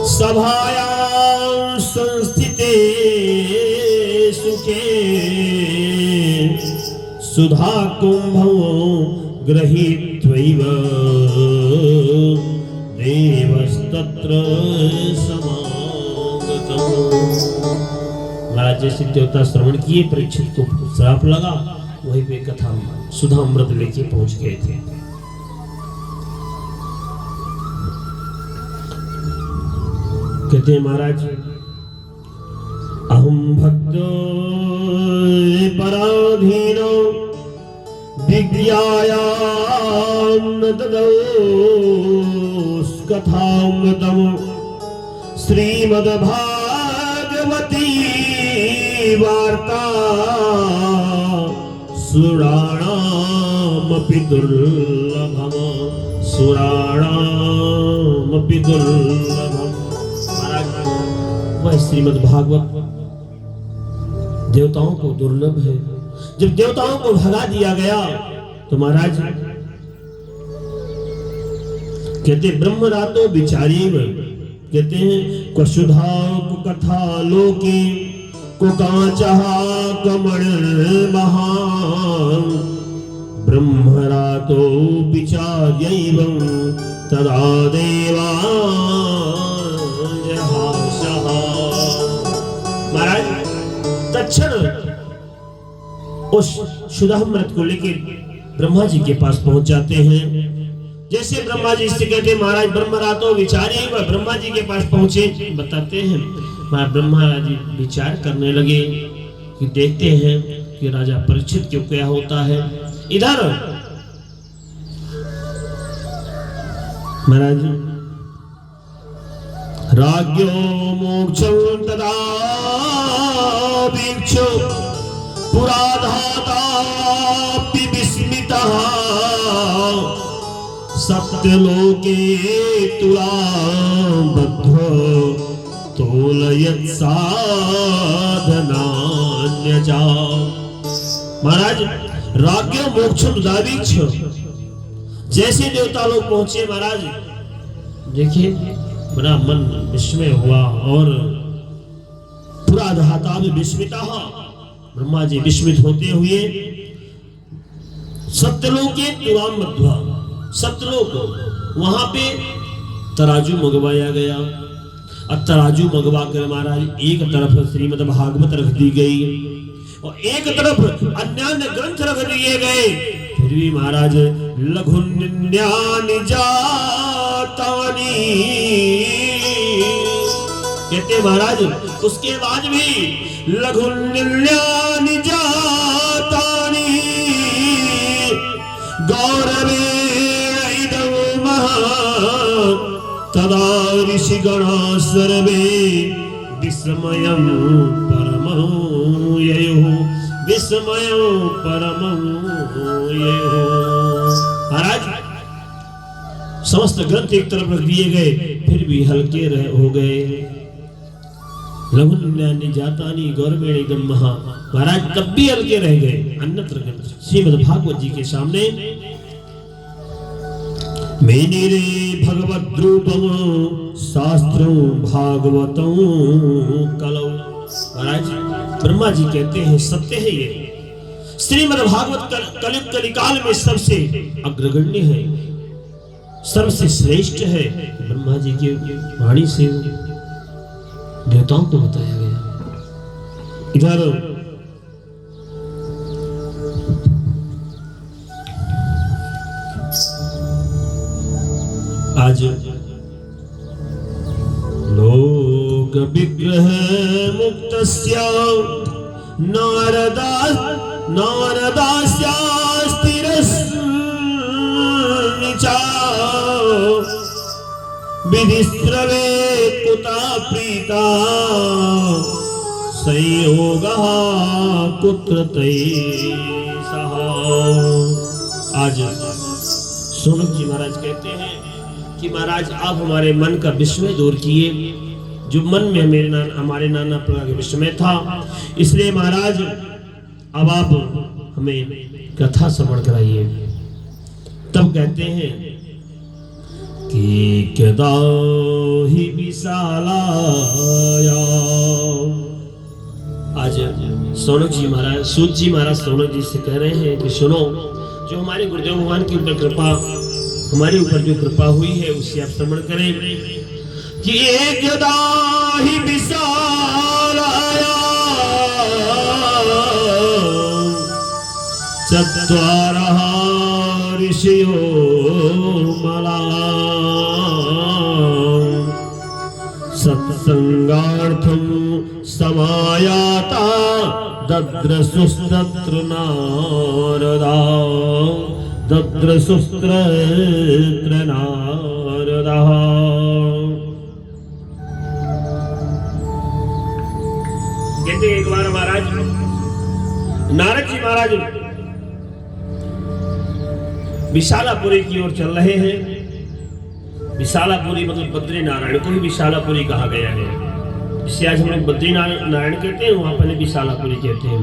सभायां संस्थिते सुखे सुधा कुंभो गृहीत्वैव देवस्तत्र समागतम्। महाराज जैसे देवता श्रवण किए, परीक्षित को श्राप लगा, वहीं पे कथा सुधा अमृत लेके पहुंच गए थे। कहते हैं महाराज, अहम भक्तो पराधीनो विज्ञायां ददौ कथामृतम् श्रीमद्भागवती वार्ता सुराणामपि दुर्लभम् सुराणामपि दुर्लभम्। वह श्रीमद् भागवत देवताओं को दुर्लभ है। जब देवताओं को भगा दिया गया तो महाराज कहते ब्रह्म रातो विचारी, कहते हैं कुशुधा कथा लोके को कांचहा कमण महान ब्रह्म रातो विचार्यैवं तदा देवा। महाराज तत्क्षण उस सुधामृत को लेकर ब्रह्मा जी के पास पहुंच जाते हैं। जैसे ब्रह्मा जी से कहते हैं महाराज ब्रह्म रातो विचारी, वह ब्रह्मा जी के पास पहुंचे, बताते हैं महाराज ब्रह्मा जी विचार करने लगे कि देखते हैं कि राजा परीक्षित क्यों क्या होता है। इधर महाराज राज्यो मोक्षं तदा वीक्षो पुराधातापि विस्मितः सत्यलोके तुलाबद्धो तोलयत् साधनान्यजा। महाराज राज्यो मोक्षं तदा वीक्षो, जैसे देवता लोग पहुंचे महाराज देखिए बड़ा मन विस्मय हुआ और पुराधाता में विस्मिता, ब्रह्मा जी विस्मित होते हुए सत्यलोके तुलाम मध्वा, सत्यलोक वहां पे तराजू मंगवाया गया। अब तराजू मंगवा कर महाराज एक तरफ श्रीमद् भागवत रख दी गई और एक तरफ अन्य ग्रंथ रख दिए गए। फिर भी महाराज लघुन्यानि जातानि, कहते महाराज उसके बाद भी लघुन्यानि जातानि गौरवेण इदं महान् तदा ऋषिगणा सर्वे विस्मयं परमं ययुः विस्मयं परमं ययुः। महाराज समस्त ग्रंथ एक तरफ रख दिए गए, फिर भी हल्के हो गए। लघुन्यानि जातानि गौरवेण इदं महान्, महाराज तब भी हल्के रह गए। अन्यत्र श्रीमद् भागवत जी के सामने मेनिरे भगवद् रूपं शास्त्रं भागवतं कलौ। महाराज ब्रह्मा जी कहते हैं सत्य है ये श्रीमद् भागवत कलयुग कलिकाल में सबसे अग्रगण्य है, सबसे श्रेष्ठ है। ब्रह्मा जी की वाणी से देवताओं को बताया गया। इधर आज लोक विग्रह मुक्तस्य नारदास्यास्तिरस्निचा विधिस्रवे कुता प्रीता संयोगः कुत्र तैसः। आज सोनक जी महाराज कहते हैं कि महाराज आप हमारे मन का विस्मय दूर किए, जो मन में हमारे नाना प्रकार का विस्मय था, इसलिए महाराज अब आप हमें कथा श्रवण कराइए। तब कहते हैं एकदा ही विशालाया। आज सोनक जी महाराज, सूत जी महाराज सोनक जी से कह रहे हैं कि सुनो, जो हमारे गुरुदेव भगवान की ऊपर कृपा, हमारे ऊपर जो कृपा हुई है उससे आप श्रवण करें कि एकदा ही विशालाया चत्वारः ऋषयो मला सत्संगार्थं समायाता दद्रसुस्तत्र नारदा दद्रसुस्तत्र नारदा। कहते एक बार महाराज नारद जी महाराज विशालापुरी की ओर चल रहे हैं। विशालापुरी मतलब बद्री नारायण को ही विशालापुरी कहा गया है, इससे आज हम लोग बद्री नारायण कहते हैं, वहां पर विशालापुरी कहते हैं।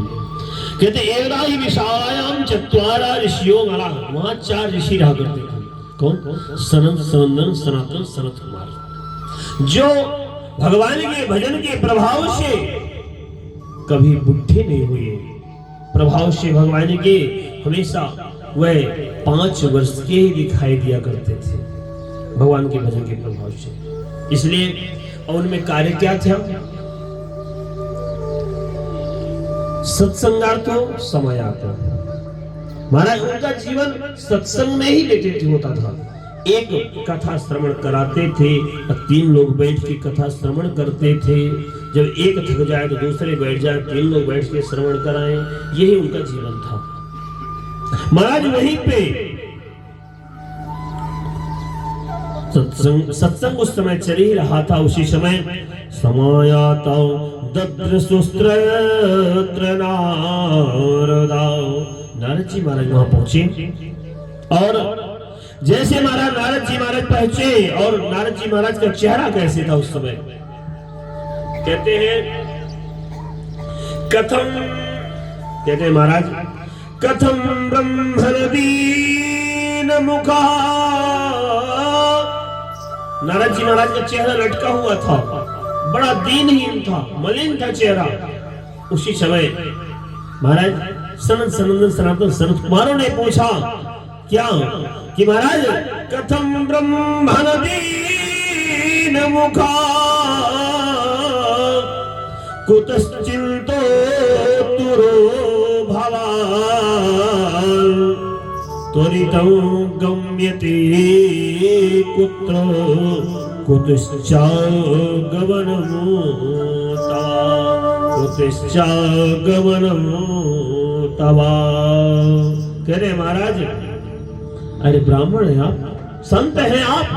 कहते एकदा ही विशालायाम चत्वारा ऋषियों मला, वहां 4 ऋषि रहा करते थे। कौन? सनत, सनंदन, सनातन, सनत कुमार, जो भगवान के भजन के प्रभाव से कभी बुढ़े नहीं हुए, प्रभाव से भगवान के हमेशा वह 5 वर्ष के ही दिखाई दिया करते थे भगवान के भजन के प्रभाव से। इसलिए उनमें कार्य क्या था? सत्संगार्थो समायातो। महाराज उनका जीवन सत्संग में ही व्यतीत होता था। एक कथा श्रवण कराते थे, 3 लोग बैठ के कथा श्रवण करते थे। जब एक थक जाए तो दूसरे बैठ जाए, 3 लोग बैठ के श्रवण कराएं, यही उनका जीवन था। महाराज वहीं पे सत्संग उस समय चल ही रहा था। उसी समय समायाता दद्रसुस्त्र नारदा, नारद जी महाराज वहां पहुंचे। और जैसे महाराज नारद जी महाराज पहुंचे, और नारद जी महाराज का चेहरा कैसे था उस समय? कहते हैं कथम, कहते हैं महाराज कथम ब्रह्मदीन मुखा। नारद जी महाराज का चेहरा लटका हुआ था, बड़ा दीनहीन था, मलिन था चेहरा। उसी समय महाराज सनत, सनंदन, सनातन, सनत कुमारों ने पूछा क्या कि महाराज कथम ब्रह्मदीन मुखा कुतश्चिन्तो तुरो भवा त्वरितं गम्यते कुत्र कुतश्चागमनम् तव। कह रहे महाराज, अरे ब्राह्मण हैं आप, संत हैं आप,